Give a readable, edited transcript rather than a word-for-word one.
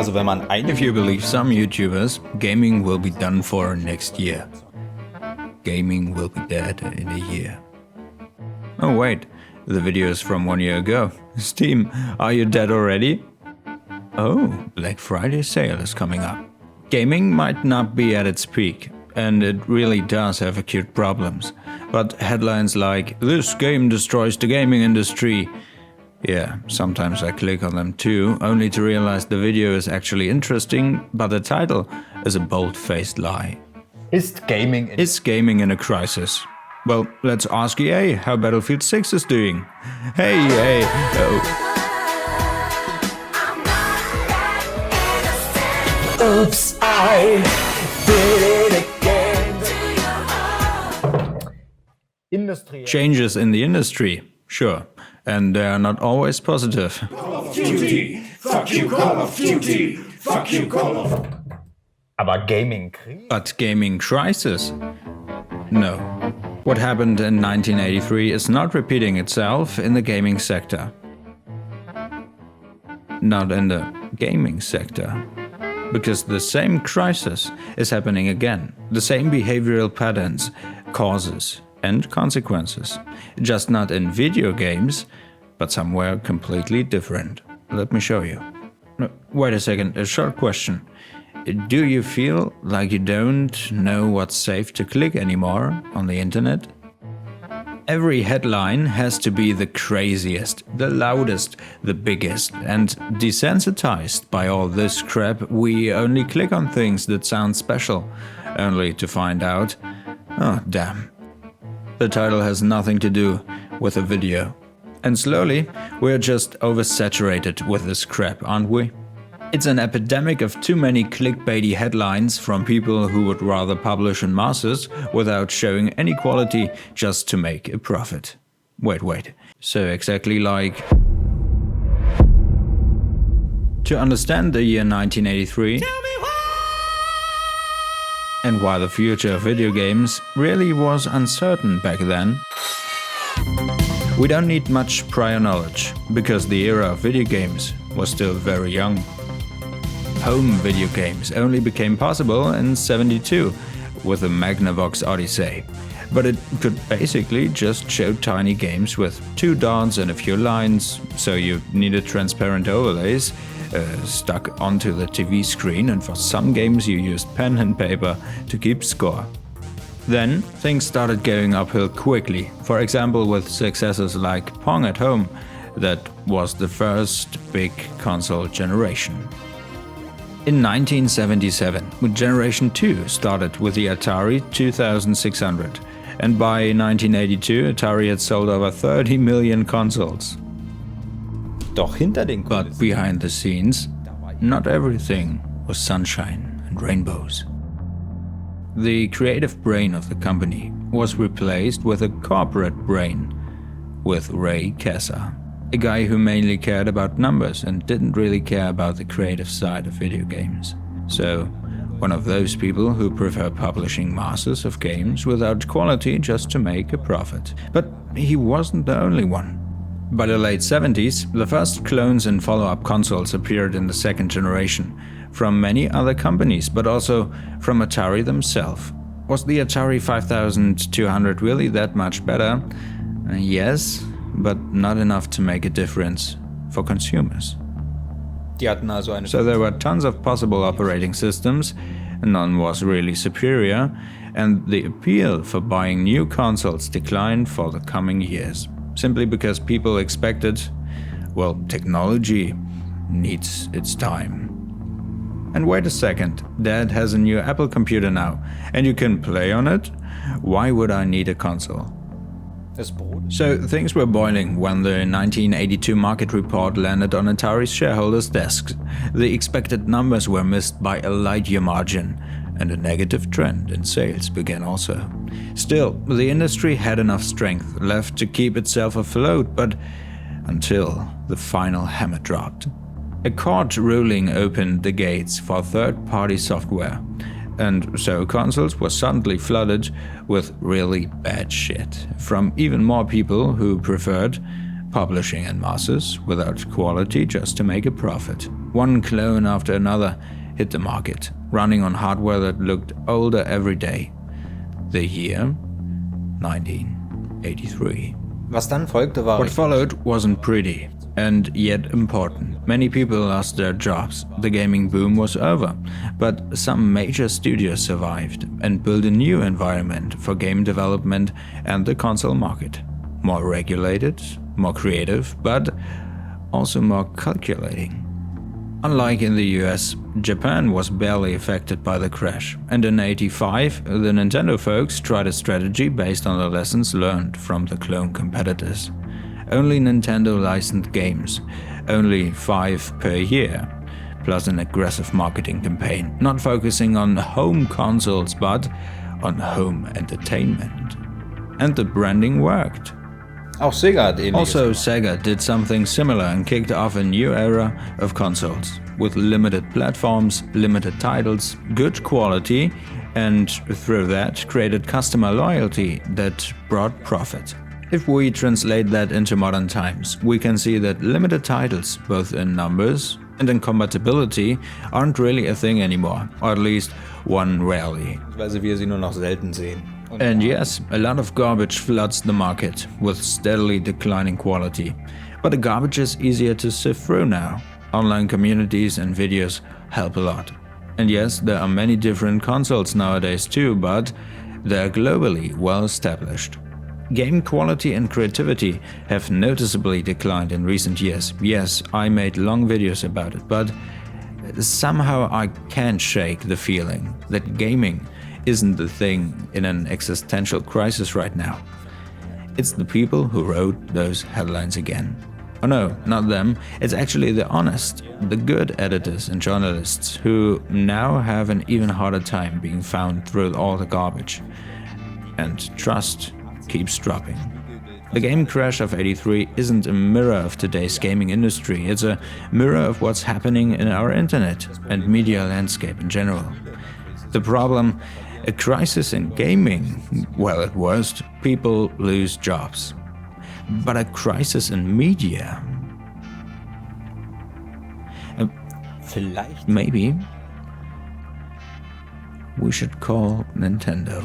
If you believe some YouTubers, gaming will be done for next year. Gaming will be dead in a year. Oh wait, the video is from 1 year ago. Steam, are you dead already? Oh, Black Friday sale is coming up. Gaming might not be at its peak, and it really does have acute problems. But headlines like, "This game destroys the gaming industry." Yeah, sometimes I click on them too, only to realize the video is actually interesting, but the title is a bold-faced lie. Is gaming in a crisis? Well, let's ask EA how Battlefield 6 is doing. Hey EA! Oh. Oops, I did it again. Changes in the industry, sure, and they are not always positive. Call of Duty, fuck you Call of Duty, fuck you Call of... But gaming crisis? No. What happened in 1983 is not repeating itself in the gaming sector. Not in the gaming sector. Because the same crisis is happening again. The same behavioral patterns, causes and consequences. Just not in video games, but somewhere completely different. Let me show you. No, wait a second, a short question. Do you feel like you don't know what's safe to click anymore on the internet? Every headline has to be the craziest, the loudest, the biggest, and desensitized by all this crap, we only click on things that sound special, only to find out, oh damn, the title has nothing to do with the video. And slowly, we're just oversaturated with this crap, aren't we? It's an epidemic of too many clickbaity headlines from people who would rather publish in masses without showing any quality just to make a profit. Wait. So exactly like... To understand the year 1983 and why the future of video games really was uncertain back then, we don't need much prior knowledge, because the era of video games was still very young. Home video games only became possible in '72 with the Magnavox Odyssey, but it could basically just show tiny games with 2 dots and a few lines, so you needed transparent overlays stuck onto the TV screen, and for some games you used pen and paper to keep score. Then things started going uphill quickly, for example with successes like Pong at Home, that was the first big console generation. In 1977, Generation 2 started with the Atari 2600, and by 1982 Atari had sold over 30 million consoles. But behind the scenes, not everything was sunshine and rainbows. The creative brain of the company was replaced with a corporate brain, with Ray Kessa. A guy who mainly cared about numbers and didn't really care about the creative side of video games. So, one of those people who prefer publishing masses of games without quality just to make a profit. But he wasn't the only one. By the late 70s, the first clones and follow-up consoles appeared in the second generation, from many other companies, but also from Atari themselves. Was the Atari 5200 really that much better? Yes, but not enough to make a difference for consumers. So there were tons of possible operating systems, none was really superior, and the appeal for buying new consoles declined for the coming years, simply because people expected, well, technology needs its time. And wait a second, Dad has a new Apple computer now, and you can play on it? Why would I need a console? So things were boiling when the 1982 market report landed on Atari's shareholders' desks. The expected numbers were missed by a light-year margin, and a negative trend in sales began also. Still, the industry had enough strength left to keep itself afloat, but until the final hammer dropped. A court ruling opened the gates for third-party software, and so consoles were suddenly flooded with really bad shit from even more people who preferred, publishing en masse without quality just to make a profit. One clone after another hit the market, running on hardware that looked older every day. The year 1983. Was dann folgte war What followed wasn't pretty, and yet important. Many people lost their jobs. The gaming boom was over, but some major studios survived and built a new environment for game development and the console market. More regulated, more creative, but also more calculating. Unlike in the US, Japan was barely affected by the crash, and in '85, the Nintendo folks tried a strategy based on the lessons learned from the clone competitors. Only Nintendo licensed games, only 5 per year, plus an aggressive marketing campaign, not focusing on home consoles but on home entertainment. And the branding worked. Auch Sega hat ähnliches Also, gemacht. Sega did something similar and kicked off a new era of consoles, with limited platforms, limited titles, good quality, and through that created customer loyalty that brought profit. If we translate that into modern times, we can see that limited titles, both in numbers and in compatibility, aren't really a thing anymore, or at least one rarely. Weil wir sie nur noch selten sehen. And yes, a lot of garbage floods the market with steadily declining quality. But the garbage is easier to sift through now. Online communities and videos help a lot. And yes, there are many different consoles nowadays too, but they're globally well established. Game quality and creativity have noticeably declined in recent years. Yes, I made long videos about it, but somehow I can't shake the feeling that gaming isn't the thing in an existential crisis right now. It's the people who wrote those headlines again. Oh no, not them. It's actually the honest, the good editors and journalists who now have an even harder time being found through all the garbage. And trust keeps dropping. The game crash of '83 isn't a mirror of today's gaming industry, it's a mirror of what's happening in our internet and media landscape in general. The problem, a crisis in gaming, well, at worst, people lose jobs. But a crisis in media? Vielleicht Maybe we should call Nintendo.